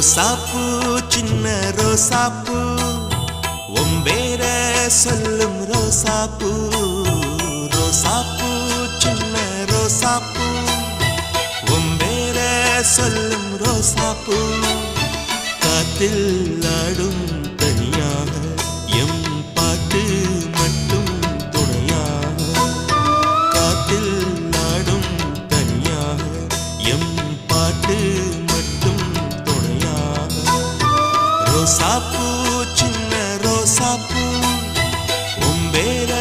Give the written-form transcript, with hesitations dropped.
ரோசாப்பூ சின்ன ரோசாப்பூ ஒம்பேர சொல்லும் ரோசாப்பூ ரோசாப்பூ சின்ன ரோசாப்பூ ஒம்பேர சொல்லும் ரோசாப்பூ காத்தில் ஆடும்